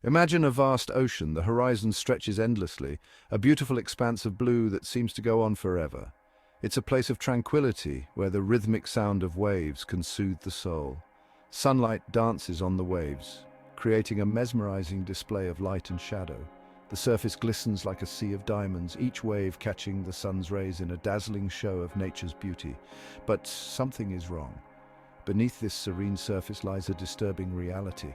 Imagine a vast ocean. The horizon stretches endlessly, a beautiful expanse of blue that seems to go on forever. It's a place of tranquility where the rhythmic sound of waves can soothe the soul. Sunlight dances on the waves, creating a mesmerizing display of light and shadow. The surface glistens like a sea of diamonds, each wave catching the sun's rays in a dazzling show of nature's beauty. But something is wrong. Beneath this serene surface lies a disturbing reality.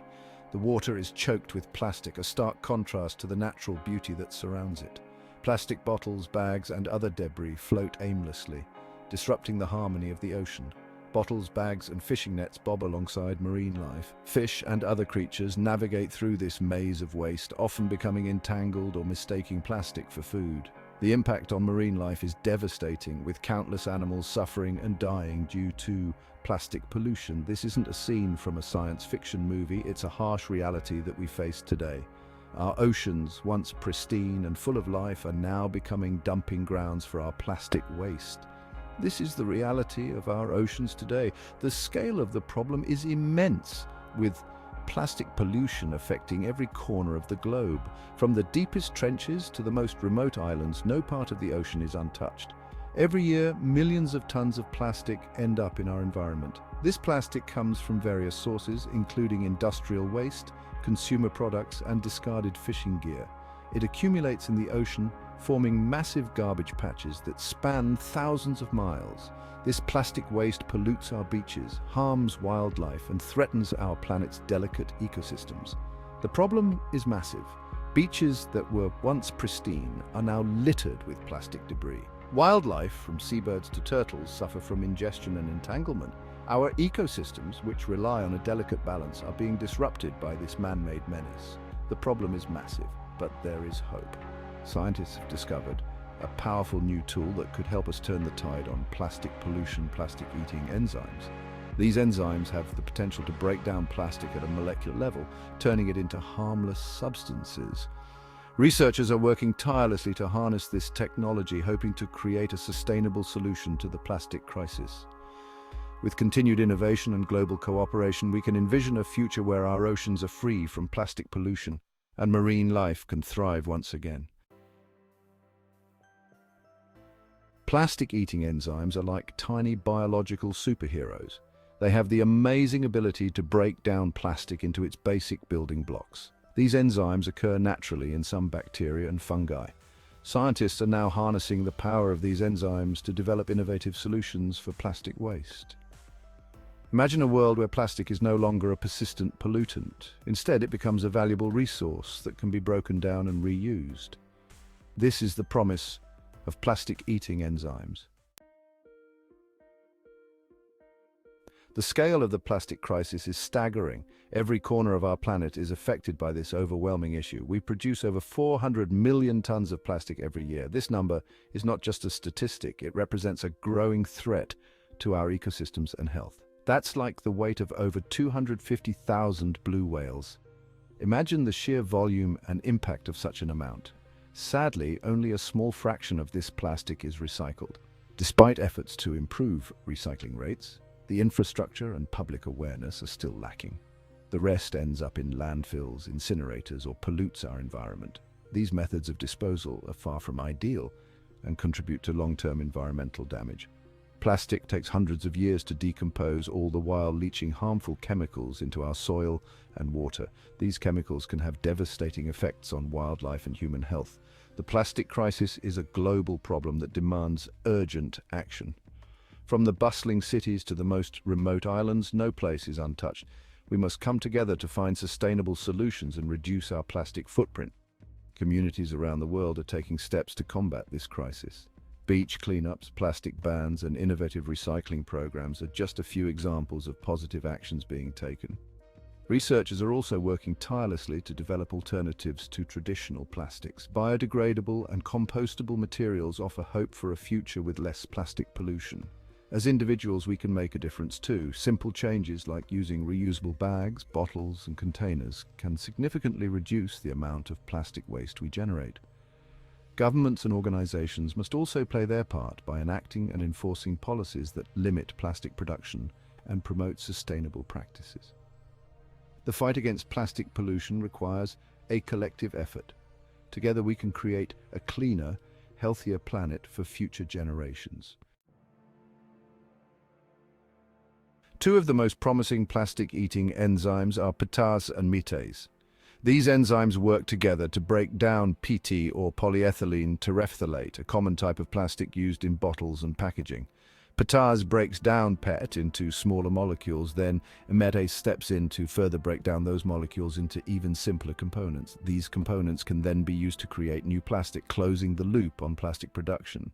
The water is choked with plastic, a stark contrast to the natural beauty that surrounds it. Plastic bottles, bags, and other debris float aimlessly, disrupting the harmony of the ocean. Bottles, bags, and fishing nets bob alongside marine life. Fish and other creatures navigate through this maze of waste, often becoming entangled or mistaking plastic for food. The impact on marine life is devastating, with countless animals suffering and dying due to plastic pollution. This isn't a scene from a science fiction movie, it's a harsh reality that we face today. Our oceans, once pristine and full of life, are now becoming dumping grounds for our plastic waste. This is the reality of our oceans today. The scale of the problem is immense, with plastic pollution affecting every corner of the globe. From the deepest trenches to the most remote islands, no part of the ocean is untouched. Every year, millions of tons of plastic end up in our environment. This plastic comes from various sources, including industrial waste, consumer products, and discarded fishing gear. It accumulates in the ocean, forming massive garbage patches that span thousands of miles. This plastic waste pollutes our beaches, harms wildlife, and threatens our planet's delicate ecosystems. The problem is massive. Beaches that were once pristine are now littered with plastic debris. Wildlife, from seabirds to turtles, suffer from ingestion and entanglement. Our ecosystems, which rely on a delicate balance, are being disrupted by this man-made menace. The problem is massive, but there is hope. Scientists have discovered a powerful new tool that could help us turn the tide on plastic pollution, plastic-eating enzymes. These enzymes have the potential to break down plastic at a molecular level, turning it into harmless substances. Researchers are working tirelessly to harness this technology, hoping to create a sustainable solution to the plastic crisis. With continued innovation and global cooperation, we can envision a future where our oceans are free from plastic pollution and marine life can thrive once again. Plastic-eating enzymes are like tiny biological superheroes. They have the amazing ability to break down plastic into its basic building blocks. These enzymes occur naturally in some bacteria and fungi. Scientists are now harnessing the power of these enzymes to develop innovative solutions for plastic waste. Imagine a world where plastic is no longer a persistent pollutant. Instead, it becomes a valuable resource that can be broken down and reused. This is the promise of plastic-eating enzymes. The scale of the plastic crisis is staggering. Every corner of our planet is affected by this overwhelming issue. We produce over 400 million tons of plastic every year. This number is not just a statistic, it represents a growing threat to our ecosystems and health. That's like the weight of over 250,000 blue whales. Imagine the sheer volume and impact of such an amount. Sadly, only a small fraction of this plastic is recycled. Despite efforts to improve recycling rates, the infrastructure and public awareness are still lacking. The rest ends up in landfills, incinerators, or pollutes our environment. These methods of disposal are far from ideal and contribute to long-term environmental damage. Plastic takes hundreds of years to decompose, all the while leaching harmful chemicals into our soil and water. These chemicals can have devastating effects on wildlife and human health. The plastic crisis is a global problem that demands urgent action. From the bustling cities to the most remote islands, no place is untouched. We must come together to find sustainable solutions and reduce our plastic footprint. Communities around the world are taking steps to combat this crisis. Beach cleanups, plastic bans, and innovative recycling programs are just a few examples of positive actions being taken. Researchers are also working tirelessly to develop alternatives to traditional plastics. Biodegradable and compostable materials offer hope for a future with less plastic pollution. As individuals, we can make a difference too. Simple changes like using reusable bags, bottles, and containers can significantly reduce the amount of plastic waste we generate. Governments and organizations must also play their part by enacting and enforcing policies that limit plastic production and promote sustainable practices. The fight against plastic pollution requires a collective effort. Together we can create a cleaner, healthier planet for future generations. Two of the most promising plastic-eating enzymes are PTase and metase. These enzymes work together to break down PT or polyethylene terephthalate, a common type of plastic used in bottles and packaging. PTase breaks down PET into smaller molecules, then metase steps in to further break down those molecules into even simpler components. These components can then be used to create new plastic, closing the loop on plastic production.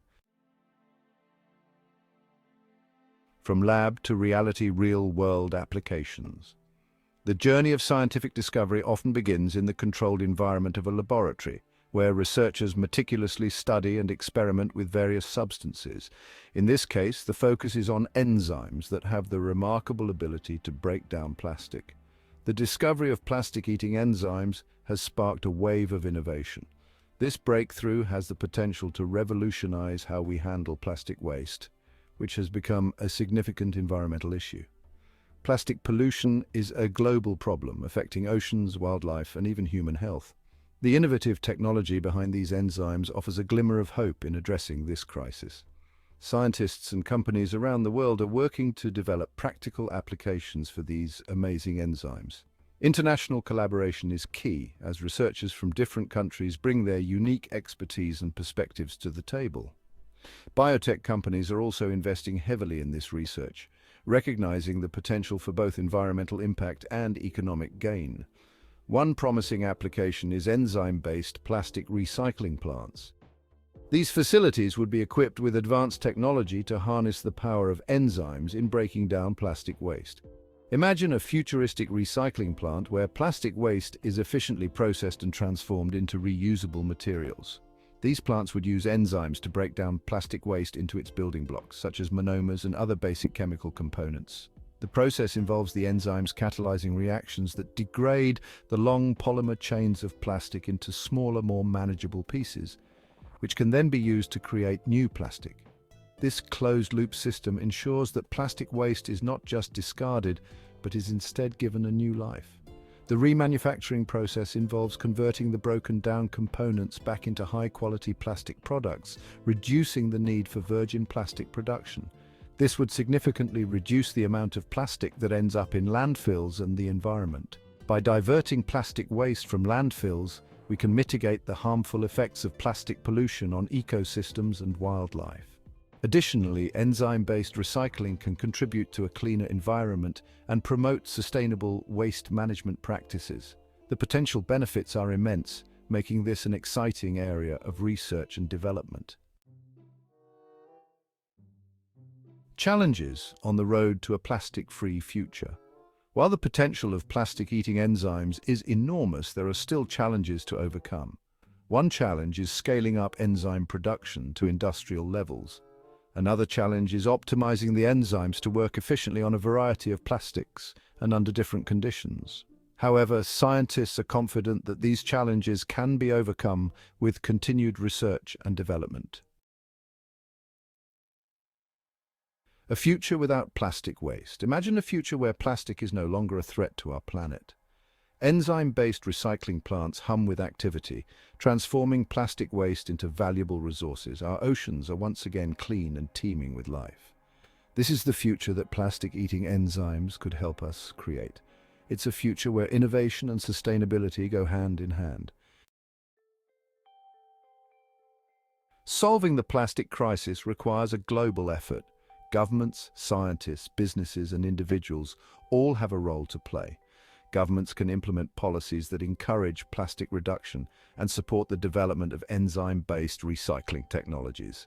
From lab to reality, real-world applications. The journey of scientific discovery often begins in the controlled environment of a laboratory, where researchers meticulously study and experiment with various substances. In this case, the focus is on enzymes that have the remarkable ability to break down plastic. The discovery of plastic-eating enzymes has sparked a wave of innovation. This breakthrough has the potential to revolutionize how we handle plastic waste, which has become a significant environmental issue. Plastic pollution is a global problem affecting oceans, wildlife, and even human health. The innovative technology behind these enzymes offers a glimmer of hope in addressing this crisis. Scientists and companies around the world are working to develop practical applications for these amazing enzymes. International collaboration is key as researchers from different countries bring their unique expertise and perspectives to the table. Biotech companies are also investing heavily in this research, recognizing the potential for both environmental impact and economic gain. One promising application is enzyme-based plastic recycling plants. These facilities would be equipped with advanced technology to harness the power of enzymes in breaking down plastic waste. Imagine a futuristic recycling plant where plastic waste is efficiently processed and transformed into reusable materials. These plants would use enzymes to break down plastic waste into its building blocks, such as monomers and other basic chemical components. The process involves the enzymes catalyzing reactions that degrade the long polymer chains of plastic into smaller, more manageable pieces, which can then be used to create new plastic. This closed-loop system ensures that plastic waste is not just discarded, but is instead given a new life. The remanufacturing process involves converting the broken-down components back into high-quality plastic products, reducing the need for virgin plastic production. This would significantly reduce the amount of plastic that ends up in landfills and the environment. By diverting plastic waste from landfills, we can mitigate the harmful effects of plastic pollution on ecosystems and wildlife. Additionally, enzyme-based recycling can contribute to a cleaner environment and promote sustainable waste management practices. The potential benefits are immense, making this an exciting area of research and development. Challenges on the road to a plastic-free future. While the potential of plastic-eating enzymes is enormous, there are still challenges to overcome. One challenge is scaling up enzyme production to industrial levels. Another challenge is optimizing the enzymes to work efficiently on a variety of plastics and under different conditions. However, scientists are confident that these challenges can be overcome with continued research and development. A future without plastic waste. Imagine a future where plastic is no longer a threat to our planet. Enzyme-based recycling plants hum with activity, transforming plastic waste into valuable resources. Our oceans are once again clean and teeming with life. This is the future that plastic-eating enzymes could help us create. It's a future where innovation and sustainability go hand in hand. Solving the plastic crisis requires a global effort. Governments, scientists, businesses, and individuals all have a role to play. Governments can implement policies that encourage plastic reduction and support the development of enzyme-based recycling technologies.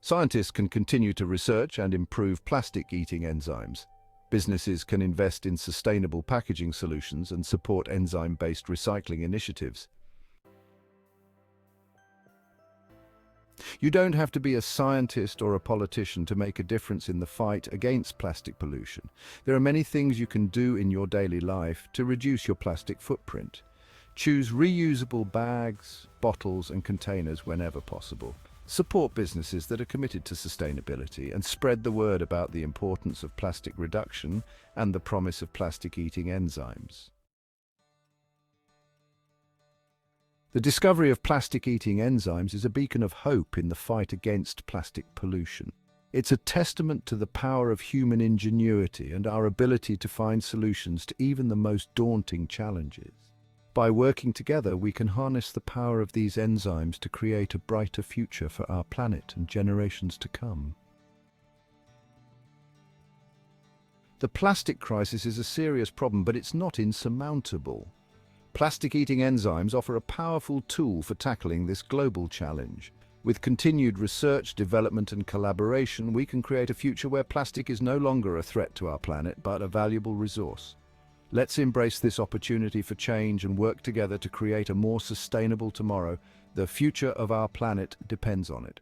Scientists can continue to research and improve plastic-eating enzymes. Businesses can invest in sustainable packaging solutions and support enzyme-based recycling initiatives. You don't have to be a scientist or a politician to make a difference in the fight against plastic pollution. There are many things you can do in your daily life to reduce your plastic footprint. Choose reusable bags, bottles, and containers whenever possible. Support businesses that are committed to sustainability and spread the word about the importance of plastic reduction and the promise of plastic-eating enzymes. The discovery of plastic-eating enzymes is a beacon of hope in the fight against plastic pollution. It's a testament to the power of human ingenuity and our ability to find solutions to even the most daunting challenges. By working together, we can harness the power of these enzymes to create a brighter future for our planet and generations to come. The plastic crisis is a serious problem, but it's not insurmountable. Plastic-eating enzymes offer a powerful tool for tackling this global challenge. With continued research, development and collaboration, we can create a future where plastic is no longer a threat to our planet, but a valuable resource. Let's embrace this opportunity for change and work together to create a more sustainable tomorrow. The future of our planet depends on it.